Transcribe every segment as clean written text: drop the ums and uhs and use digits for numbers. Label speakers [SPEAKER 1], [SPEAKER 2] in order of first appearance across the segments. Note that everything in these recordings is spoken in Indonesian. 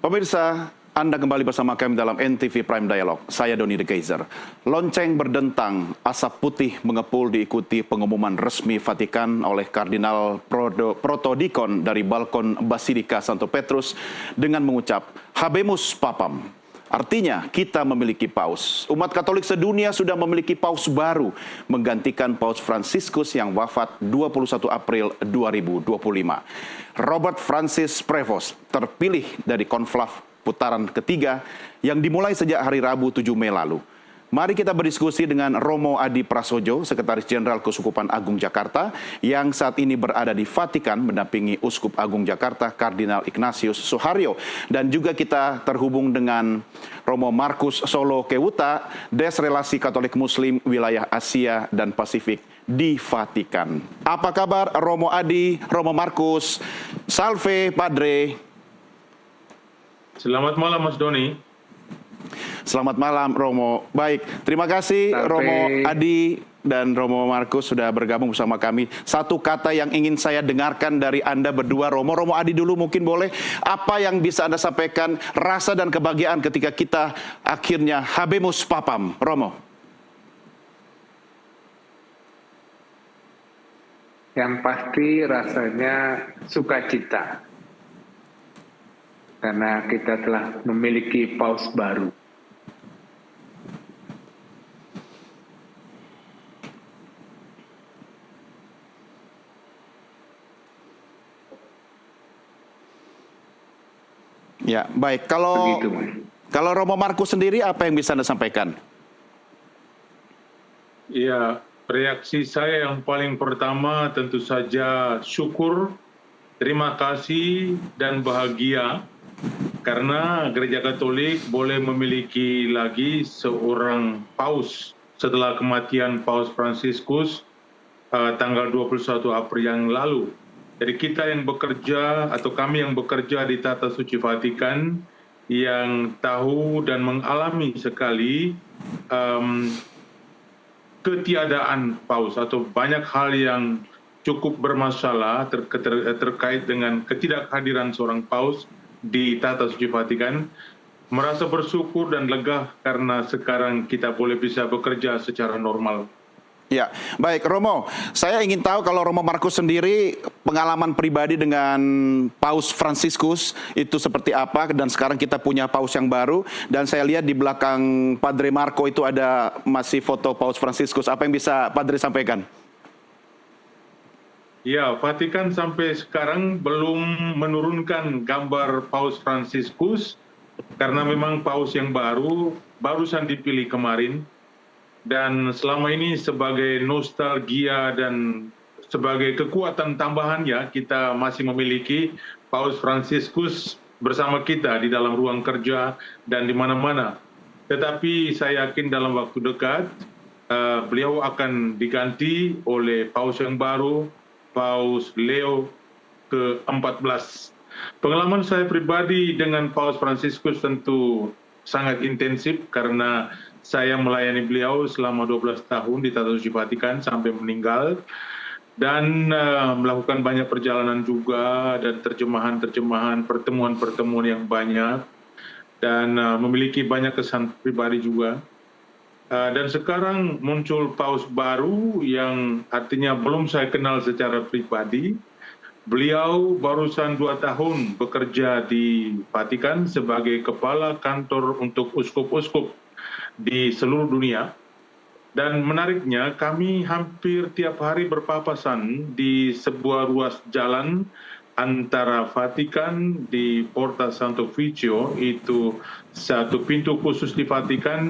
[SPEAKER 1] Pemirsa, Anda kembali bersama kami dalam NTV Prime Dialog. Saya Doni The Kaiser. Lonceng berdentang, asap putih mengepul diikuti pengumuman resmi Vatikan oleh Kardinal Protodikon dari balkon Basilika Santo Petrus dengan mengucap, Habemus Papam. Artinya kita memiliki paus. Umat Katolik sedunia sudah memiliki paus baru menggantikan Paus Fransiskus yang wafat 21 April 2025. Robert Francis Prevost terpilih dari konklav putaran ketiga yang dimulai sejak hari Rabu 7 Mei lalu. Mari kita berdiskusi dengan Romo Adi Prasojo, Sekretaris Jenderal Keuskupan Agung Jakarta, yang saat ini berada di Vatikan mendampingi Uskup Agung Jakarta, Kardinal Ignatius Suharyo. Dan juga kita terhubung dengan Romo Markus Solo Kewuta, Des Relasi Katolik Muslim Wilayah Asia dan Pasifik di Vatikan. Apa kabar Romo Adi, Romo Markus? Salve, Padre.
[SPEAKER 2] Selamat malam, Mas Doni.
[SPEAKER 1] Selamat malam, Romo. Baik, terima kasih Romo Adi dan Romo Markus sudah bergabung bersama kami. Satu kata yang ingin saya dengarkan dari Anda berdua, Romo. Romo Adi dulu mungkin boleh. Apa yang bisa Anda sampaikan, rasa dan kebahagiaan ketika kita akhirnya Habemus Papam, Romo?
[SPEAKER 3] Yang pasti rasanya sukacita. Karena kita telah memiliki paus baru.
[SPEAKER 1] Ya, baik. Kalau Romo Markus sendiri, apa yang bisa Anda sampaikan?
[SPEAKER 2] Ya, reaksi saya yang paling pertama tentu saja syukur, terima kasih, dan bahagia. Karena Gereja Katolik boleh memiliki lagi seorang paus setelah kematian Paus Fransiskus tanggal 21 April yang lalu. Jadi kita yang bekerja atau kami yang bekerja di Tata Suci Vatikan yang tahu dan mengalami sekali ketiadaan paus atau banyak hal yang cukup bermasalah terkait dengan ketidakhadiran seorang paus di Tata Suci Vatikan, merasa bersyukur dan lega karena sekarang kita boleh bisa bekerja secara normal.
[SPEAKER 1] Ya, baik Romo, saya ingin tahu kalau Romo Markus sendiri pengalaman pribadi dengan Paus Fransiskus itu seperti apa, dan sekarang kita punya paus yang baru, dan saya lihat di belakang Padre Marco itu ada masih foto Paus Fransiskus. Apa yang bisa Padre sampaikan?
[SPEAKER 2] Ya, Vatikan sampai sekarang belum menurunkan gambar Paus Fransiskus karena memang paus yang barusan dipilih kemarin, dan selama ini sebagai nostalgia dan sebagai kekuatan tambahannya kita masih memiliki Paus Fransiskus bersama kita di dalam ruang kerja dan di mana-mana. Tetapi saya yakin dalam waktu dekat beliau akan diganti oleh paus yang baru, Paus Leo ke-14. Pengalaman saya pribadi dengan Paus Fransiskus tentu sangat intensif karena saya melayani beliau selama 12 tahun di Tata Suci Vatikan sampai meninggal, dan melakukan banyak perjalanan juga dan terjemahan-terjemahan, pertemuan-pertemuan yang banyak, dan memiliki banyak kesan pribadi juga. Dan sekarang muncul paus baru yang artinya belum saya kenal secara pribadi. Beliau barusan 2 tahun bekerja di Vatikan sebagai kepala kantor untuk uskup-uskup di seluruh dunia. Dan menariknya kami hampir tiap hari berpapasan di sebuah ruas jalan antara Vatikan di Porta Santo Ficio, itu satu pintu khusus di Vatikan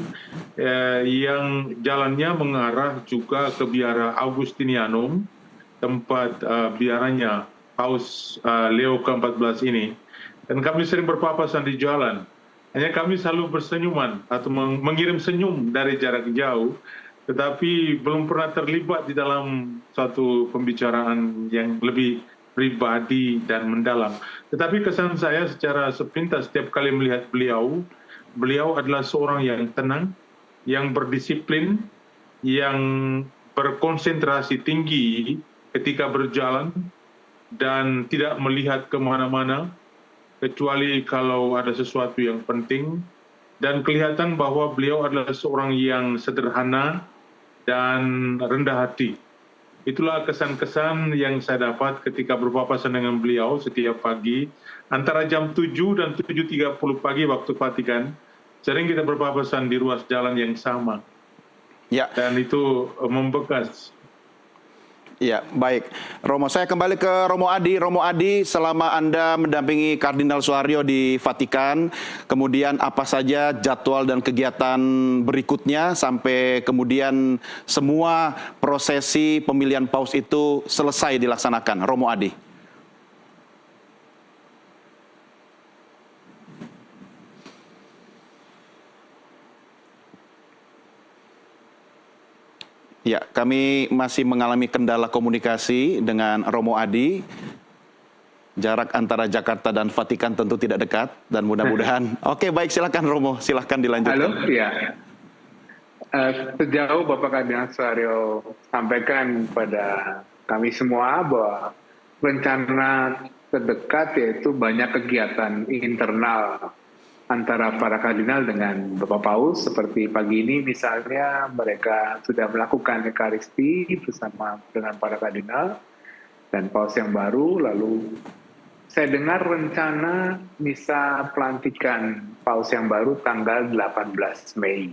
[SPEAKER 2] yang jalannya mengarah juga ke Biara Augustinianum, tempat biaranya Paus Leo ke-14 ini. Dan kami sering berpapasan di jalan. Hanya kami selalu bersenyuman atau mengirim senyum dari jarak jauh, tetapi belum pernah terlibat di dalam suatu pembicaraan yang lebih pribadi dan mendalam. Tetapi kesan saya secara sepintas setiap kali melihat beliau adalah seorang yang tenang, yang berdisiplin, yang berkonsentrasi tinggi ketika berjalan, dan tidak melihat kemana-mana, kecuali kalau ada sesuatu yang penting, dan kelihatan bahwa beliau adalah seorang yang sederhana dan rendah hati. Itulah kesan-kesan yang saya dapat ketika berpapasan dengan beliau setiap pagi, antara jam 7 dan 7.30 pagi waktu Vatikan, sering kita berpapasan di ruas jalan yang sama.
[SPEAKER 1] Ya.
[SPEAKER 2] Dan itu membekas.
[SPEAKER 1] Ya, baik. Romo, saya kembali ke Romo Adi. Romo Adi, selama Anda mendampingi Kardinal Suharyo di Vatikan, kemudian apa saja jadwal dan kegiatan berikutnya sampai kemudian semua prosesi pemilihan paus itu selesai dilaksanakan? Romo Adi. Ya, kami masih mengalami kendala komunikasi dengan Romo Adi. Jarak antara Jakarta dan Vatikan tentu tidak dekat dan mudah-mudahan. Oke, baik, silakan Romo, silakan dilanjutkan.
[SPEAKER 3] Halo, ya. Sejauh Bapak Kardinal Suharyo sampaikan kepada kami semua bahwa rencana terdekat yaitu banyak kegiatan internal antara para kardinal dengan Bapak Paus. Seperti pagi ini misalnya mereka sudah melakukan Ekaristi bersama dengan para kardinal dan Paus yang baru. Lalu saya dengar rencana misa pelantikan Paus yang baru tanggal 18 Mei.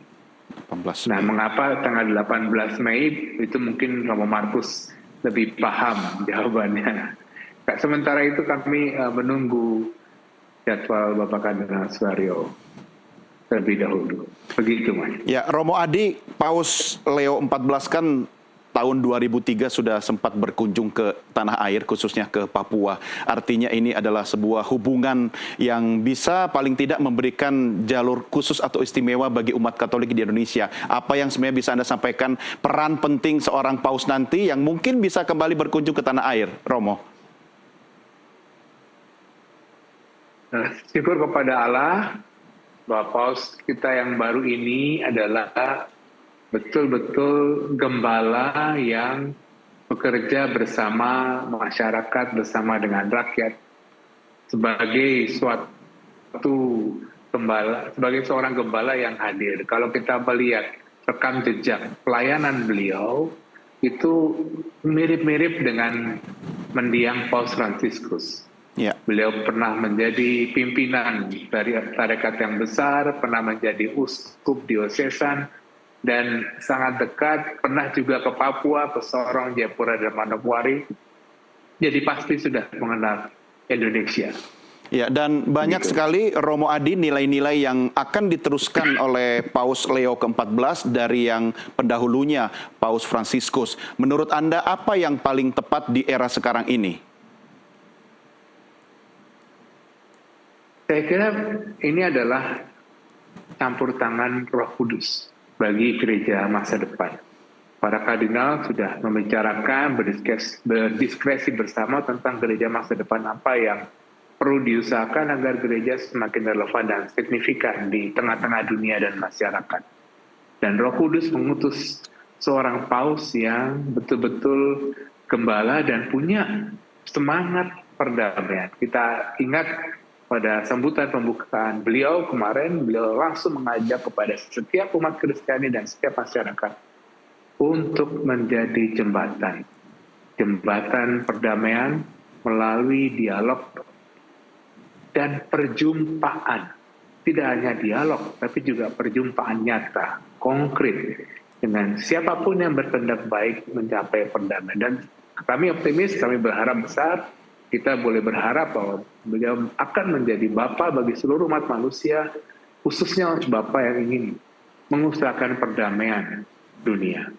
[SPEAKER 1] 18 Mei.
[SPEAKER 3] Nah, mengapa tanggal 18 Mei itu mungkin Romo Markus lebih paham jawabannya. Sementara itu kami menunggu jadwal Bapak Kardinal Suharyo terlebih dahulu. Begitu, Mas.
[SPEAKER 1] Ya, Romo Adi, Paus Leo XIV kan tahun 2003 sudah sempat berkunjung ke tanah air, khususnya ke Papua. Artinya ini adalah sebuah hubungan yang bisa paling tidak memberikan jalur khusus atau istimewa bagi umat Katolik di Indonesia. Apa yang sebenarnya bisa Anda sampaikan peran penting seorang Paus nanti yang mungkin bisa kembali berkunjung ke tanah air, Romo?
[SPEAKER 3] Syukur kepada Allah bahwa Paus kita yang baru ini adalah betul-betul gembala yang bekerja bersama masyarakat, bersama dengan rakyat sebagai suatu gembala, sebagai seorang gembala yang hadir. Kalau kita melihat rekam jejak pelayanan beliau itu mirip-mirip dengan mendiang Paus Fransiskus.
[SPEAKER 1] Ya.
[SPEAKER 3] Beliau pernah menjadi pimpinan dari tarekat yang besar, pernah menjadi uskup diosesan, dan sangat dekat, pernah juga ke Papua, ke Sorong, Jayapura, dan Manokwari. Jadi pasti sudah mengenal Indonesia.
[SPEAKER 1] Ya, dan banyak sekali, Romo Adi, nilai-nilai yang akan diteruskan oleh Paus Leo ke-14 dari yang pendahulunya, Paus Fransiskus. Menurut Anda, apa yang paling tepat di era sekarang ini?
[SPEAKER 3] Saya kira ini adalah campur tangan Roh Kudus bagi gereja masa depan. Para kardinal sudah membicarakan, berdiskresi bersama tentang gereja masa depan apa yang perlu diusahakan agar gereja semakin relevan dan signifikan di tengah-tengah dunia dan masyarakat. Dan Roh Kudus mengutus seorang paus yang betul-betul gembala dan punya semangat perdamaian. Kita ingat pada sambutan pembukaan beliau kemarin, beliau langsung mengajak kepada setiap umat Kristiani dan setiap masyarakat untuk menjadi jembatan. Jembatan perdamaian melalui dialog dan perjumpaan. Tidak hanya dialog, tapi juga perjumpaan nyata, konkret, dengan siapapun yang bertindak baik mencapai perdamaian. Dan kami optimis, kami berharap besar, kita boleh berharap bahwa beliau akan menjadi Bapa bagi seluruh umat manusia, khususnya Bapa yang ingin mengusahakan perdamaian dunia.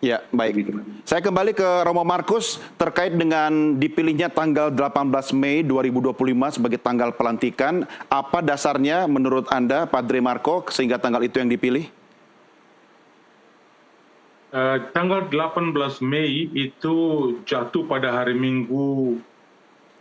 [SPEAKER 1] Ya, baik. Saya kembali ke Romo Markus terkait dengan dipilihnya tanggal 18 Mei 2025 sebagai tanggal pelantikan. Apa dasarnya menurut Anda, Padre Marco, sehingga tanggal itu yang dipilih?
[SPEAKER 2] Tanggal 18 Mei itu jatuh pada hari Minggu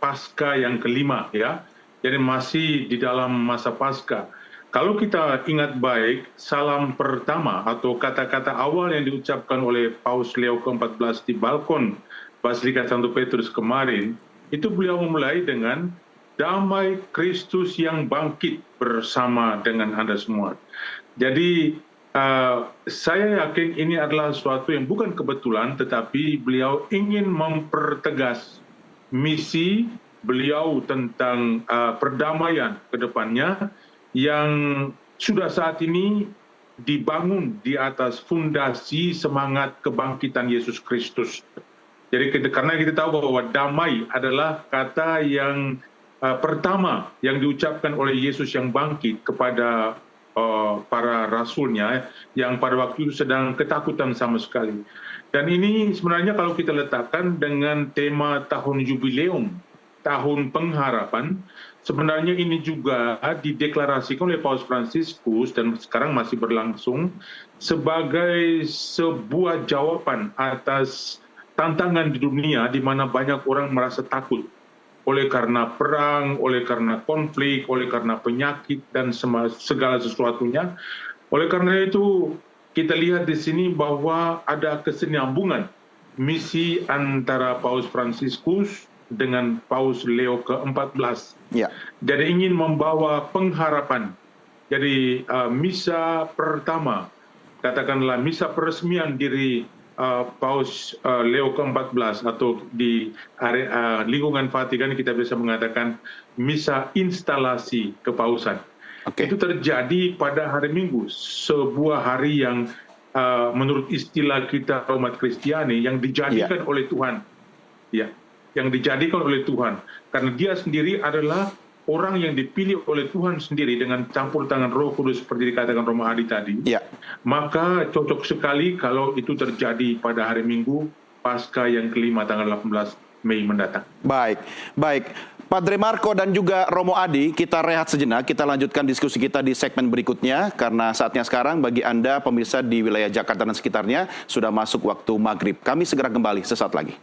[SPEAKER 2] Pasca yang kelima, ya. Jadi masih di dalam masa Pasca. Kalau kita ingat baik, salam pertama atau kata-kata awal yang diucapkan oleh Paus Leo ke-14 di balkon Basilika Santo Petrus kemarin, itu beliau memulai dengan damai Kristus yang bangkit bersama dengan Anda semua. Jadi saya yakin ini adalah sesuatu yang bukan kebetulan, tetapi beliau ingin mempertegas misi beliau tentang perdamaian ke depannya yang sudah saat ini dibangun di atas fondasi semangat kebangkitan Yesus Kristus. Jadi karena kita tahu bahwa damai adalah kata yang pertama yang diucapkan oleh Yesus yang bangkit kepada para rasulnya yang pada waktu itu sedang ketakutan sama sekali. Dan ini sebenarnya kalau kita letakkan dengan tema tahun jubileum, tahun pengharapan, sebenarnya ini juga dideklarasikan oleh Paus Fransiskus dan sekarang masih berlangsung sebagai sebuah jawaban atas tantangan di dunia di mana banyak orang merasa takut oleh karena perang, oleh karena konflik, oleh karena penyakit dan segala sesuatunya. Oleh karena itu kita lihat di sini bahwa ada kesinambungan misi antara Paus Fransiskus dengan Paus Leo ke-14.
[SPEAKER 1] Ya.
[SPEAKER 2] Jadi ingin membawa pengharapan. Jadi misa pertama, katakanlah misa peresmian diri Paus Leo ke-14 atau di lingkungan Vatikan kita bisa mengatakan misa instalasi kepausan. Itu terjadi pada hari Minggu, sebuah hari yang menurut istilah kita umat Kristiani yang dijadikan oleh Tuhan. Ya, yang dijadikan oleh Tuhan. Karena dia sendiri adalah orang yang dipilih oleh Tuhan sendiri dengan campur tangan Roh Kudus seperti dikatakan Romo Adi tadi, maka cocok sekali kalau itu terjadi pada hari Minggu Paskah yang kelima tanggal 18 Mei mendatang.
[SPEAKER 1] Baik, baik. Padre Marco dan juga Romo Adi, kita rehat sejenak, kita lanjutkan diskusi kita di segmen berikutnya, karena saatnya sekarang bagi Anda pemirsa di wilayah Jakarta dan sekitarnya sudah masuk waktu maghrib. Kami segera kembali sesaat lagi.